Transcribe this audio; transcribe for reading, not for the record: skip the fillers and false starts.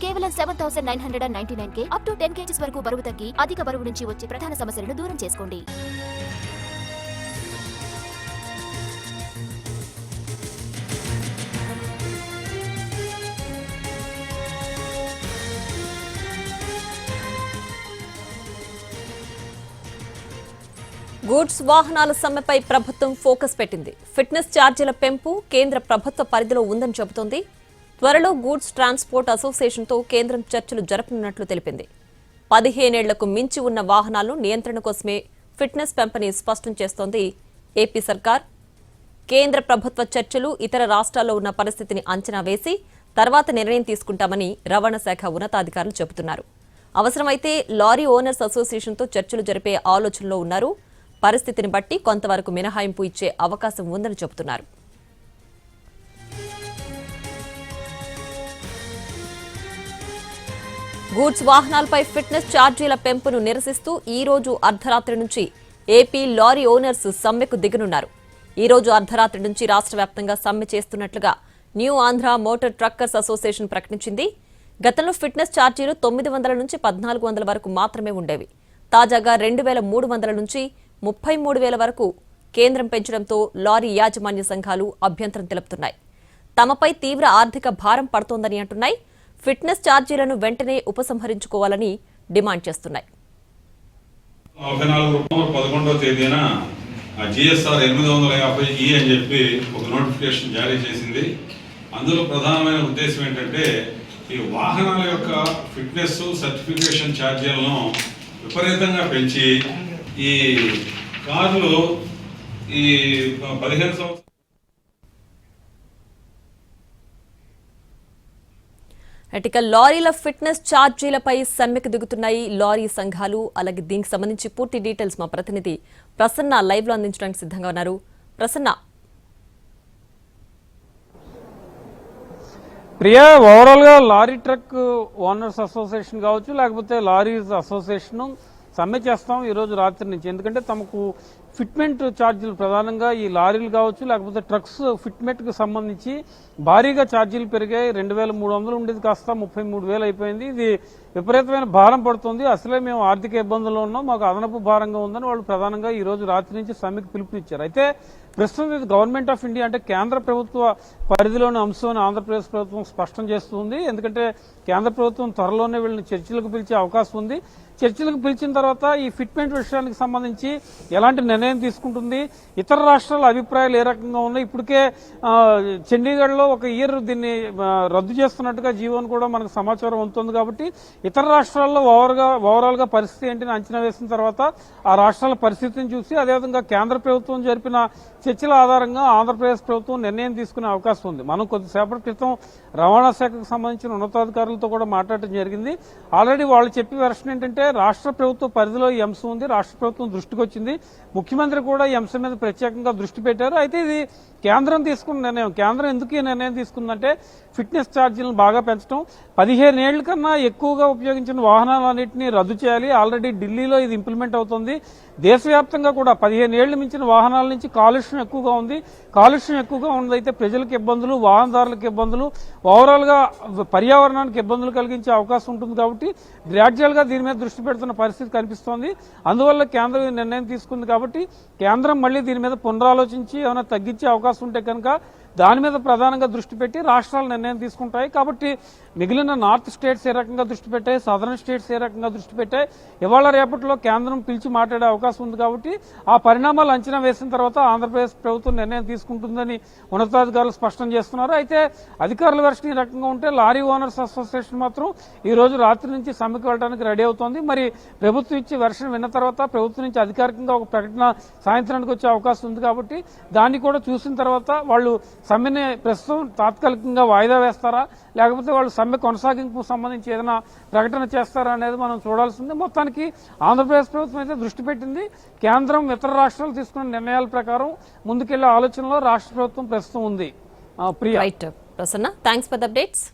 కేవలం 7,999 up to 10 kgs వరకు బరువు తగ్గి అధిక బరువు నుంచి వచ్చే ప్రధాన సమస్యలను దూరం చేసుకోండి. గూడ్స్ వాహనాల సమ్మెపై ప్రభుత్వం ఫోకస్ పెట్టింది. ఫిట్నెస్ ఛార్జీల పెంపు కేంద్ర ప్రభుత్వ పరిధిలో ఉందని చెబుతోంది. త్వరలో గూడ్స్ ట్రాన్స్పోర్ట్ అసోసియేషన్తో కేంద్రం చర్చలు జరపనున్నట్లు తెలిపింది. 15 ఏళ్లకు మించి ఉన్న వాహనాలను నియంత్రణ కోసమే ఫిట్నెస్ పెంపని స్పష్టం చేస్తోంది ఏపీ సర్కార్. కేంద్ర ప్రభుత్వ చర్చలు ఇతర రాష్ట్రాల్లో ఉన్న పరిస్థితిని అంచనా వేసి తర్వాత నిర్ణయం తీసుకుంటామని రవాణా శాఖ ఉన్నతాధికారులు చెబుతున్నారు. అవసరమైతే లారీ ఓనర్స్ అసోసియేషన్తో చర్చలు జరిపే ఆలోచనలో ఉన్నారు. పరిస్థితిని బట్టి కొంతవరకు మినహాయింపు ఇచ్చే అవకాశం ఉందని చెబుతున్నారు. గూడ్స్ వాహనాలపై ఫిట్నెస్ ఛార్జీల పెంపును నిరసిస్తూ ఈ రోజు అర్ధరాత్రి నుంచి ఏపీ లారీ ఓనర్స్ సమ్మెకు దిగనున్నారు. ఈ రోజు అర్ధరాత్రి నుంచి రాష్ట్ర వ్యాప్తంగా సమ్మె చేస్తున్నట్లుగా new Andhra motor truckers association ప్రకటించింది. గతంలో ఫిట్నెస్ ఛార్జీలు 900 నుంచి 1400 వరకు మాత్రమే ఉండేవి. తాజాగా 2300 నుంచి 33,000 వరకు కేంద్రం పెంచడంతో లారీ యాజమాన్య సంఘాలు అభ్యంతరం తెలుపుతున్నాయి. తమపై తీవ్ర ఆర్థిక భారం పడుతోందని అంటున్నాయి. ఫిట్నెస్ ఛార్జీలను వెంటనే ఉపసంహరించుకోవాలని డిమాండ్ చేస్తున్నాయి. 11వ తేదీన జిఎస్ఆర్ 850E అని చెప్పి ఒక నోటిఫికేషన్ జారీ చేసింది. అందులో ప్రధానమైన ఉద్దేశం ఏంటంటే ఈ వాహనాల యొక్క ఫిట్నెస్ సర్టిఫికేషన్ ఛార్జీలను విపరీతంగా పెంచి ఈ కార్లు ఈ 15 సంవత్సరాలు లారీల ఫిట్నెస్ ఛార్జీలపై సమ్మెకు దిగుతున్నాయి లారీ సంఘాలు. అలాగే దీనికి సంబంధించి పూర్తి డీటెయిల్స్ మా ప్రతినిధి ప్రసన్న లైవ్ లో అందించడానికి సిద్ధంగా ఉన్నారు. ప్రసన్న, ప్రియా, ఓవరాల్ గా లారీ ట్రక్ ఓనర్స్ అసోసియేషన్ కావచ్చు, లేకపోతే లారీస్ అసోసియేషన్ సమ్మె చేస్తాం ఈ రోజు రాత్రి నుంచి. ఎందుకంటే తమకు ఫిట్మెంట్ ఛార్జీలు ప్రధానంగా ఈ లారీలు కావచ్చు, లేకపోతే ట్రక్స్ ఫిట్మెంట్ కు సంబంధించి భారీగా ఛార్జీలు పెరిగాయి. 2,300 ఉండేది కాస్త 33,000 అయిపోయింది. ఇది విపరీతమైన భారం పడుతుంది. అసలే మేము ఆర్థిక ఇబ్బందుల్లో ఉన్నాం, మాకు అదనపు భారంగా ఉందని వాళ్ళు ప్రధానంగా ఈ రోజు రాత్రి నుంచి సమ్మెకు పిలుపునిచ్చారు. అయితే ప్రస్తుతం ఇది గవర్నమెంట్ ఆఫ్ ఇండియా అంటే కేంద్ర ప్రభుత్వ పరిధిలోని అంశం అని ఆంధ్రప్రదేశ్ ప్రభుత్వం స్పష్టం చేస్తుంది. ఎందుకంటే కేంద్ర ప్రభుత్వం త్వరలోనే వీళ్ళని చర్చలకు పిలిచే అవకాశం ఉంది. చర్చలకు పిలిచిన తర్వాత ఈ ఫిట్మెంట్ విషయానికి సంబంధించి ఎలాంటి నిర్ణయం తీసుకుంటుంది, ఇతర రాష్ట్రాల అభిప్రాయాలు ఏ రకంగా ఉన్నాయి. ఇప్పటికే చండీగఢ్లో ఒక ఇయర్ దీన్ని రద్దు చేస్తున్నట్టుగా జీవోను కూడా మనకు సమాచారం ఉంటుంది. కాబట్టి ఇతర రాష్ట్రాల్లో ఓవరాల్ గా పరిస్థితి ఏంటని అంచనా వేసిన తర్వాత ఆ రాష్ట్రాల పరిస్థితిని చూసి అదేవిధంగా కేంద్ర ప్రభుత్వం జరిపిన చర్చల ఆధారంగా ఆంధ్రప్రదేశ్ ప్రభుత్వం నిర్ణయం తీసుకునే అవకాశం ఉంది. మనం కొద్దిసేపటి క్రితం రవాణా శాఖకు సంబంధించిన ఉన్నతాధికారులతో కూడా మాట్లాడటం జరిగింది. ఆల్రెడీ వాళ్ళు చెప్పే వెర్షన్ ఏంటంటే రాష్ట్ర ప్రభుత్వ పరిధిలో ఈ అంశం ఉంది, రాష్ట్ర ప్రభుత్వం దృష్టికి వచ్చింది, ముఖ్యమంత్రి కూడా ఈ అంశం మీద ప్రత్యేకంగా దృష్టి పెట్టారు. అయితే ఇది కేంద్రం తీసుకున్న నిర్ణయం. కేంద్రం ఎందుకు ఈ నిర్ణయం తీసుకుందంటే ఫిట్నెస్ ఛార్జీలను బాగా పెంచడం, 15 ఏళ్ల కన్నా ఎక్కువగా ఉపయోగించిన వాహనాలన్నింటినీ రద్దు చేయాలి. ఆల్రెడీ ఢిల్లీలో ఇది ఇంప్లిమెంట్ అవుతుంది. దేశవ్యాప్తంగా కూడా 15 ఏళ్లు మించిన వాహనాల నుంచి కాలుష్యం ఎక్కువగా ఉంది. కాలుష్యం ఎక్కువగా ఉన్నదైతే ప్రజలకు ఇబ్బందులు, వాహనదారులకు ఇబ్బందులు, ఓవరాల్ గా పర్యావరణానికి ఇబ్బందులు కలిగించే అవకాశం ఉంటుంది. కాబట్టి గ్రాడ్యువల్ గా దీని మీద దృష్టి పెడుతున్న పరిస్థితి కనిపిస్తోంది. అందువల్ల కేంద్రం ఈ నిర్ణయం తీసుకుంది. కాబట్టి కేంద్రం మళ్లీ దీని మీద పునరాలోచించి ఏమైనా తగ్గించే అవకాశం ఉంటే కనుక దాని మీద ప్రధానంగా దృష్టి పెట్టి రాష్ట్రాలు నిర్ణయం తీసుకుంటాయి. కాబట్టి మిగిలిన నార్త్ స్టేట్స్ ఏ రకంగా దృష్టి పెట్టాయి, సదరన్ స్టేట్స్ ఏ రకంగా దృష్టి పెట్టాయి, ఇవాళ రేపట్లో కేంద్రం పిలిచి మాట్లాడే అవకాశం ఉంది. కాబట్టి ఆ పరిణామాలు అంచనా వేసిన తర్వాత ఆంధ్రప్రదేశ్ ప్రభుత్వం నిర్ణయం తీసుకుంటుందని ఉన్నతాధికారులు స్పష్టం చేస్తున్నారు. అయితే అధికారుల వెర్షన్ ఈ రకంగా ఉంటే లారీ ఓనర్స్ అసోసియేషన్ మాత్రం ఈ రోజు రాత్రి నుంచి సమ్మెకు వెళ్ళడానికి రెడీ అవుతోంది. మరి ప్రభుత్వం ఇచ్చే వెర్షన్ విన్న తర్వాత ప్రభుత్వం నుంచి అధికారికంగా ఒక ప్రకటన సాయంత్రానికి వచ్చే అవకాశం ఉంది. కాబట్టి దాన్ని కూడా చూసిన తర్వాత వాళ్ళు సమ్మెని ప్రస్తుతం తాత్కాలికంగా వాయిదా వేస్తారా, లేకపోతే వాళ్ళు సమ్మె కొనసాగింపుకు సంబంధించి ఏదైనా ప్రకటన చేస్తారా అనేది మనం చూడాల్సింది. మొత్తానికి ఆంధ్రప్రదేశ్ ప్రభుత్వం అయితే దృష్టి పెట్టింది. కేంద్రం ఇతర రాష్ట్రాలు తీసుకున్న నిర్ణయాల ప్రకారం ముందుకెళ్లే ఆలోచనలో రాష్ట్ర ప్రభుత్వం ప్రస్తుతం ఉంది. Priya, Prasanna, thanks for the updates.